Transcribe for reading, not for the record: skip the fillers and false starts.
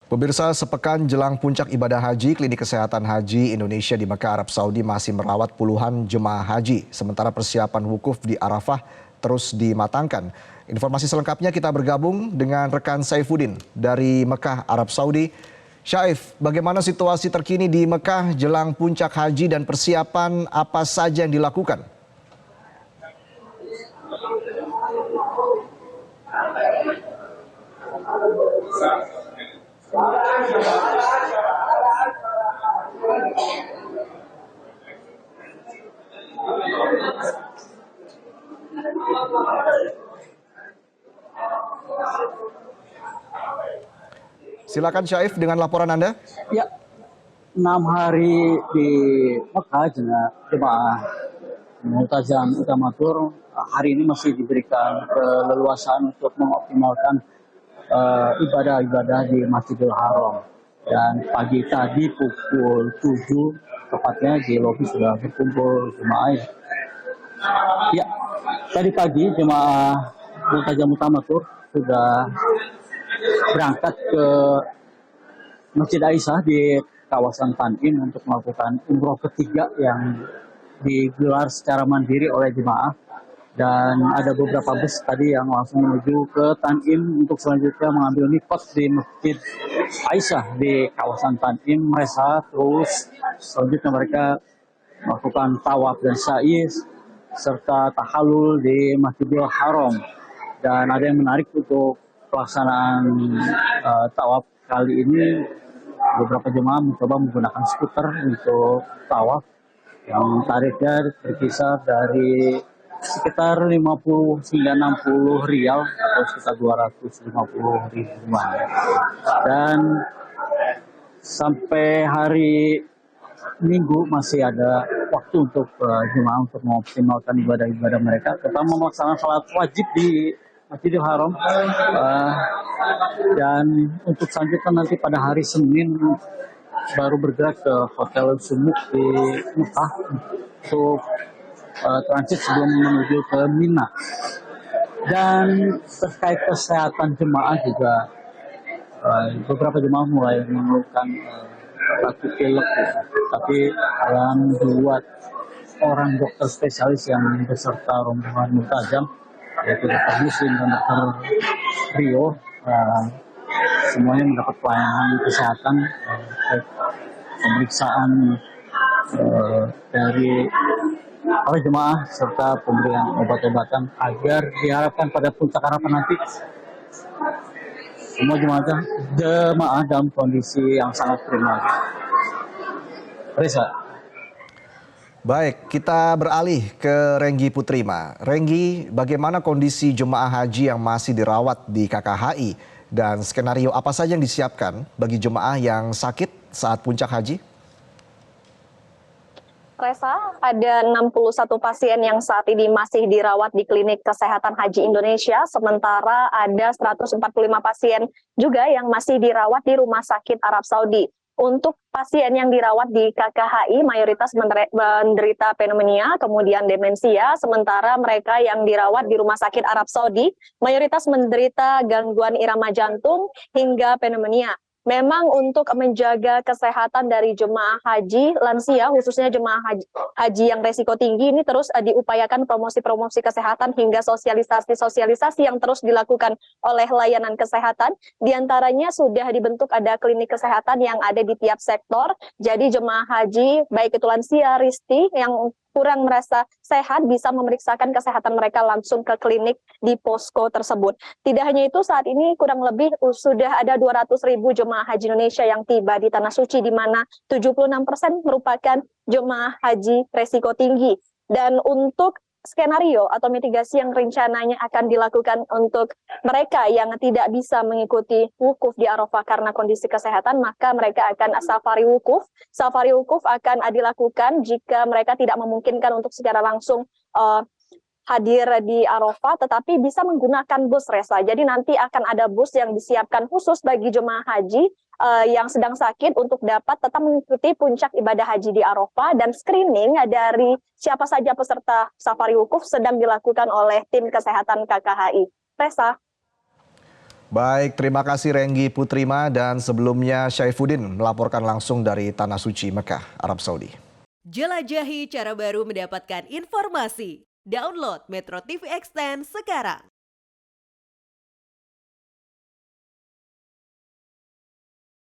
Pemirsa, sepekan jelang puncak ibadah haji, Klinik Kesehatan Haji Indonesia di Mekah, Arab Saudi masih merawat puluhan jemaah haji. Sementara persiapan wukuf di Arafah terus dimatangkan. Informasi selengkapnya kita bergabung dengan rekan Saifuddin dari Mekah, Arab Saudi. Syaif, bagaimana situasi terkini di Mekah jelang puncak haji dan persiapan apa saja yang dilakukan? Silakan Syaif dengan laporan Anda. Ya, 6 hari di Mekah jemaah Mu'tazam Utamatur hari ini masih diberikan keleluasaan untuk mengoptimalkan ibadah-ibadah di Masjidil Haram. Dan pagi tadi pukul 7 tepatnya di lobi sudah berkumpul jemaah. Ya, tadi pagi jemaah Mu'tazam Utamatur sudah berangkat ke Masjid Aisyah di kawasan Tan'im untuk melakukan umroh ketiga yang digelar secara mandiri oleh jemaah, dan ada beberapa bus tadi yang langsung menuju ke Tan'im untuk selanjutnya mengambil mikot di Masjid Aisyah di kawasan Tan'im. Terus selanjutnya mereka melakukan tawaf dan sa'i serta tahallul di Masjidil Haram. Dan ada yang menarik untuk pelaksanaan tawaf kali ini, beberapa jemaah mencoba menggunakan skuter untuk tawaf yang tarifnya berkisar dari sekitar 50 hingga 60 rial atau sekitar 250 ribuan. Dan sampai hari Minggu masih ada waktu untuk jemaah untuk mengoptimalkan ibadah-ibadah mereka, terutama melaksanakan salat wajib di Masjidil Haram. Dan untuk selanjutnya nanti pada hari Senin baru bergerak ke Hotel Sumuk di Mekah untuk transit sebelum menuju ke Mina. Dan terkait kesehatan jemaah juga beberapa jemaah mulai mengeluhkan batuk pilek, tapi yang dibuat orang dokter spesialis yang beserta rombongan Mu'tazam, yaitu Dr. Muslim dan Dr. Rio, semuanya mendapat pelayanan kesehatan, pemeriksaan dari para jemaah serta pemberian obat-obatan agar diharapkan pada puncak Arafah nanti semua jemaah dalam kondisi yang sangat prima. Reza. Baik, kita beralih ke Renggi Putrima. Renggi, bagaimana kondisi jemaah haji yang masih dirawat di KKHI dan skenario apa saja yang disiapkan bagi jemaah yang sakit saat puncak haji? Reza, ada 61 pasien yang saat ini masih dirawat di Klinik Kesehatan Haji Indonesia, sementara ada 145 pasien juga yang masih dirawat di Rumah Sakit Arab Saudi. Untuk pasien yang dirawat di KKHI mayoritas menderita pneumonia, kemudian demensia, sementara mereka yang dirawat di Rumah Sakit Arab Saudi mayoritas menderita gangguan irama jantung hingga pneumonia. Memang untuk menjaga kesehatan dari jemaah haji lansia, khususnya jemaah haji yang resiko tinggi ini terus diupayakan promosi-promosi kesehatan hingga sosialisasi yang terus dilakukan oleh layanan kesehatan. Di antaranya sudah dibentuk ada klinik kesehatan yang ada di tiap sektor. Jadi jemaah haji, baik itu lansia, risti yang kurang merasa sehat bisa memeriksakan kesehatan mereka langsung ke klinik di posko tersebut. Tidak hanya itu, saat ini kurang lebih sudah ada 200.000 jemaah haji Indonesia yang tiba di Tanah Suci, di mana 76% merupakan jemaah haji resiko tinggi. Dan untuk skenario atau mitigasi yang rencananya akan dilakukan untuk mereka yang tidak bisa mengikuti wukuf di Arafah karena kondisi kesehatan, maka mereka akan safari wukuf. Safari wukuf akan dilakukan jika mereka tidak memungkinkan untuk secara langsung hadir di Arafah, tetapi bisa menggunakan bus, Reza. Jadi nanti akan ada bus yang disiapkan khusus bagi jemaah haji yang sedang sakit untuk dapat tetap mengikuti puncak ibadah haji di Arafah, dan screening dari siapa saja peserta safari wukuf sedang dilakukan oleh tim kesehatan KKHI. Reza. Baik, terima kasih Renggi Putrima dan sebelumnya Syaifuddin melaporkan langsung dari Tanah Suci Mekah, Arab Saudi. Jelajahi cara baru mendapatkan informasi. Download Metro TV Extend sekarang.